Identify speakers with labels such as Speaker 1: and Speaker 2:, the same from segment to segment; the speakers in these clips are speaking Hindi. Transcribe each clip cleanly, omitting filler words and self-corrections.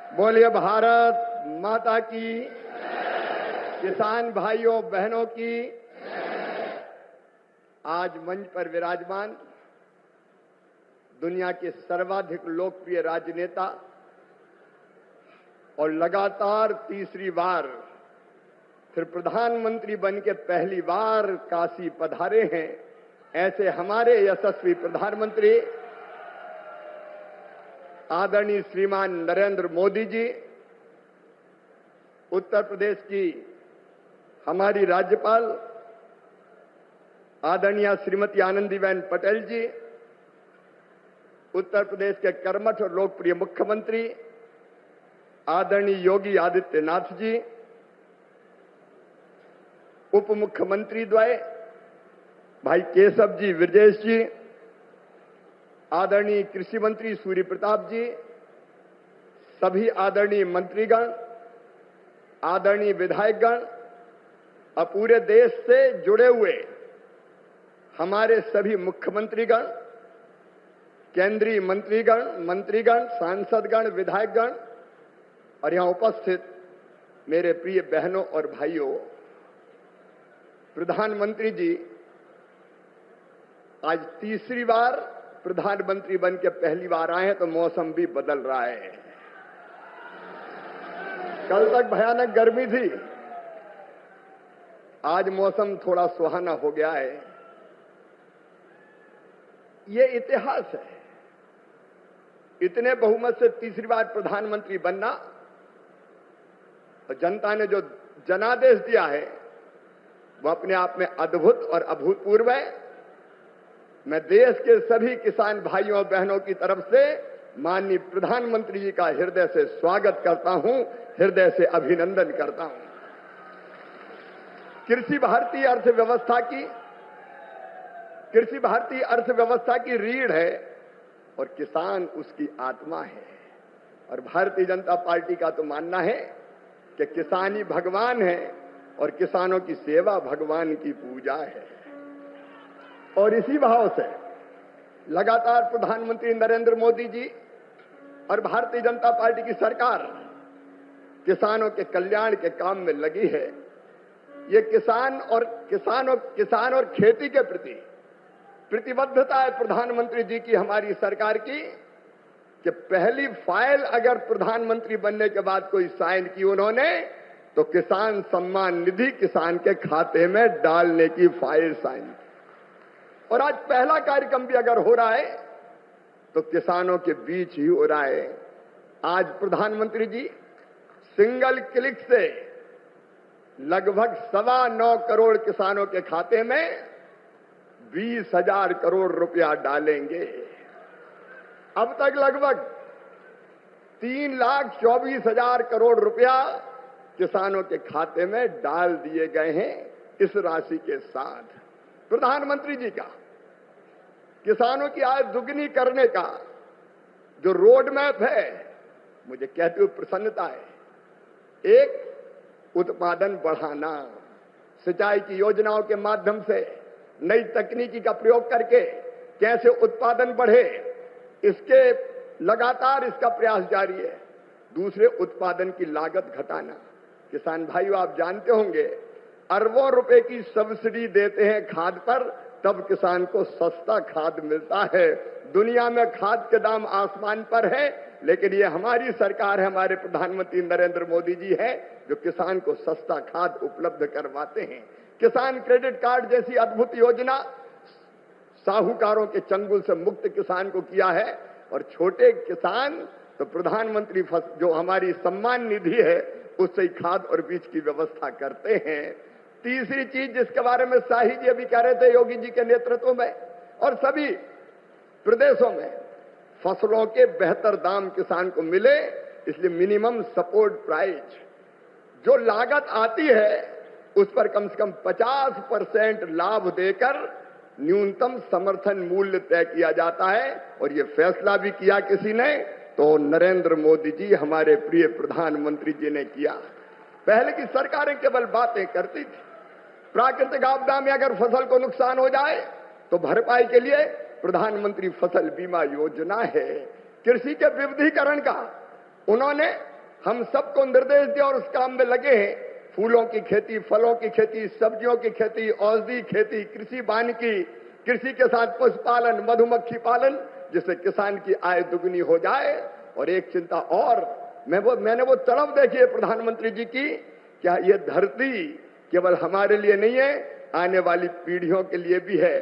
Speaker 1: बोलिए भारत माता की, किसान भाइयों बहनों की। आज मंच पर विराजमान दुनिया के सर्वाधिक लोकप्रिय राजनेता और लगातार तीसरी बार फिर प्रधानमंत्री बन के पहली बार काशी पधारे हैं, ऐसे हमारे यशस्वी प्रधानमंत्री आदरणीय श्रीमान नरेंद्र मोदी जी, उत्तर प्रदेश की हमारी राज्यपाल आदरणीय श्रीमती आनंदीबेन पटेल जी, उत्तर प्रदेश के कर्मठ और लोकप्रिय मुख्यमंत्री आदरणीय योगी आदित्यनाथ जी, उप मुख्यमंत्री द्वय भाई केशव जी विरजेश जी, आदरणीय कृषि मंत्री सूर्य प्रताप जी, सभी आदरणीय मंत्रीगण, आदरणीय विधायकगण और पूरे देश से जुड़े हुए हमारे सभी मुख्यमंत्रीगण, केंद्रीय मंत्रीगण, सांसदगण, विधायकगण और यहां उपस्थित मेरे प्रिय बहनों और भाइयों, प्रधानमंत्री जी आज तीसरी बार प्रधानमंत्री बन के पहली बार आए हैं, तो मौसम भी बदल रहा है। कल तक भयानक गर्मी थी, आज मौसम थोड़ा सुहाना हो गया है। ये इतिहास है, इतने बहुमत से तीसरी बार प्रधानमंत्री बनना और जनता ने जो जनादेश दिया है वो अपने आप में अद्भुत और अभूतपूर्व है। मैं देश के सभी किसान भाइयों और बहनों की तरफ से माननीय प्रधानमंत्री जी का हृदय से स्वागत करता हूं, हृदय से अभिनंदन करता हूं। कृषि भारतीय अर्थव्यवस्था की रीढ़ है और किसान उसकी आत्मा है। और भारतीय जनता पार्टी का तो मानना है कि किसान ही भगवान है और किसानों की सेवा भगवान की पूजा है। और इसी भाव से लगातार प्रधानमंत्री नरेंद्र मोदी जी और भारतीय जनता पार्टी की सरकार किसानों के कल्याण के काम में लगी है। ये किसान और खेती के प्रति प्रतिबद्धता है प्रधानमंत्री जी की, हमारी सरकार की, कि पहली फाइल अगर प्रधानमंत्री बनने के बाद कोई साइन की उन्होंने, तो किसान सम्मान निधि किसान के खाते में डालने की फाइल साइन की। और आज पहला कार्यक्रम भी अगर हो रहा है तो किसानों के बीच ही हो रहा है। आज प्रधानमंत्री जी सिंगल क्लिक से लगभग 9.25 करोड़ किसानों के खाते में 20,000 करोड़ रुपया डालेंगे। अब तक लगभग 3,24,000 करोड़ रुपया किसानों के खाते में डाल दिए गए हैं। इस राशि के साथ प्रधानमंत्री जी का किसानों की आय दुगनी करने का जो रोड मैप है, मुझे कहते हुए प्रसन्नता है। एक, उत्पादन बढ़ाना, सिंचाई की योजनाओं के माध्यम से नई तकनीकी का प्रयोग करके कैसे उत्पादन बढ़े, इसके लगातार इसका प्रयास जारी है। दूसरे, उत्पादन की लागत घटाना। किसान भाइयों, आप जानते होंगे अरबों रुपए की सब्सिडी देते हैं खाद पर, तब किसान को सस्ता खाद मिलता है। दुनिया में खाद के दाम आसमान पर है, लेकिन ये हमारी सरकार है, हमारे प्रधानमंत्री नरेंद्र मोदी जी है जो किसान को सस्ता खाद उपलब्ध करवाते हैं। किसान क्रेडिट कार्ड जैसी अद्भुत योजना साहूकारों के चंगुल से मुक्त किसान को किया है। और छोटे किसान तो प्रधानमंत्री जो हमारी सम्मान निधि है उससे ही खाद और बीज की व्यवस्था करते हैं। तीसरी चीज जिसके बारे में शाही जी अभी कह रहे थे, योगी जी के नेतृत्व में और सभी प्रदेशों में फसलों के बेहतर दाम किसान को मिले, इसलिए मिनिमम सपोर्ट प्राइस जो लागत आती है उस पर कम से कम 50% लाभ देकर न्यूनतम समर्थन मूल्य तय किया जाता है। और ये फैसला भी किया किसी ने, तो नरेंद्र मोदी जी हमारे प्रिय प्रधानमंत्री जी ने किया। पहले की सरकारें केवल बातें करती थी। प्राकृतिक आपदा में अगर फसल को नुकसान हो जाए तो भरपाई के लिए प्रधानमंत्री फसल बीमा योजना है। कृषि के विविधीकरण का उन्होंने हम सबको निर्देश दिया और उस काम में लगे हैं। फूलों की खेती, फलों की खेती, सब्जियों की खेती, औषधि खेती, कृषि वानिकी, कृषि के साथ पशुपालन, मधुमक्खी पालन, जिससे किसान की आय दुगनी हो जाए। और एक चिंता और, मैंने वो तड़प देखी है प्रधानमंत्री जी की, क्या ये धरती केवल हमारे लिए नहीं है, आने वाली पीढ़ियों के लिए भी है।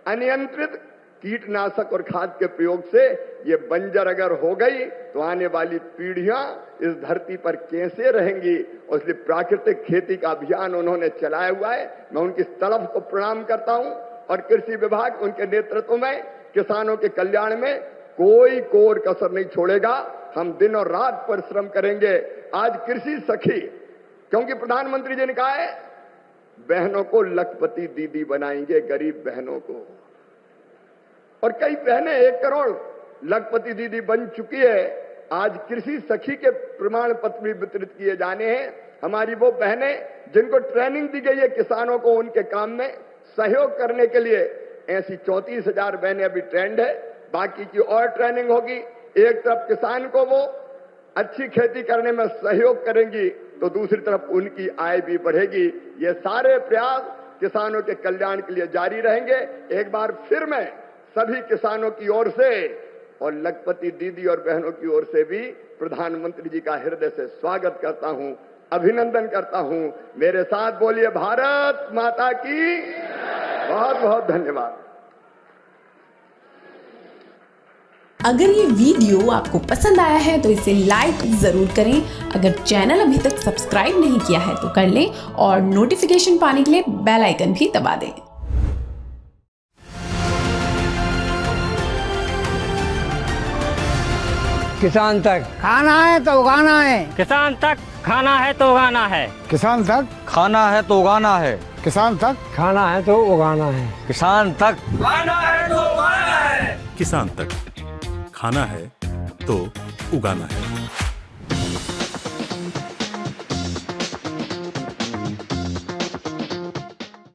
Speaker 1: अनियंत्रित कीटनाशक और खाद के प्रयोग से ये बंजर अगर हो गई तो आने वाली पीढ़ियां इस धरती पर कैसे रहेंगी। और इसलिए प्राकृतिक खेती का अभियान उन्होंने चलाया हुआ है। मैं उनकी तड़प को प्रणाम करता हूं और कृषि विभाग उनके नेतृत्व में किसानों के कल्याण में कोई कोर कसर नहीं छोड़ेगा। हम दिन और रात परिश्रम करेंगे। आज कृषि सखी, क्योंकि प्रधानमंत्री जी ने कहा है बहनों को लखपति दीदी बनाएंगे, गरीब बहनों को। और कई बहनें 1 करोड़ लखपति दीदी बन चुकी है। आज कृषि सखी के प्रमाण पत्र भी वितरित किए जाने हैं। हमारी वो बहनें जिनको ट्रेनिंग दी गई है किसानों को उनके काम में सहयोग करने के लिए, ऐसी 34,000 बहनें अभी ट्रेंड है। बाकी की और ट्रेनिंग होगी। एक तरफ किसान को वो अच्छी खेती करने में सहयोग करेंगी तो दूसरी तरफ उनकी आय भी बढ़ेगी। ये सारे प्रयास किसानों के कल्याण के लिए जारी रहेंगे। एक बार फिर मैं सभी किसानों की ओर से और लखपति दीदी और बहनों की ओर से भी प्रधानमंत्री जी का हृदय से स्वागत करता हूं, अभिनंदन करता हूं। मेरे साथ बोलिए भारत माता की। बहुत बहुत धन्यवाद।
Speaker 2: अगर ये वीडियो आपको पसंद आया है तो इसे लाइक जरूर करें। अगर चैनल अभी तक सब्सक्राइब नहीं किया है तो कर लें और नोटिफिकेशन पाने के लिए बेल आइकन भी दबा दें।
Speaker 3: किसान तक खाना है तो उगाना है,
Speaker 4: किसान तक खाना है तो उगाना है,
Speaker 3: किसान तक
Speaker 5: खाना है तो उगाना है,
Speaker 3: किसान तक खाना है तो उगाना है,
Speaker 5: किसान तक
Speaker 4: खाना है तो उगाना है,
Speaker 6: किसान तक खाना है तो उगाना है।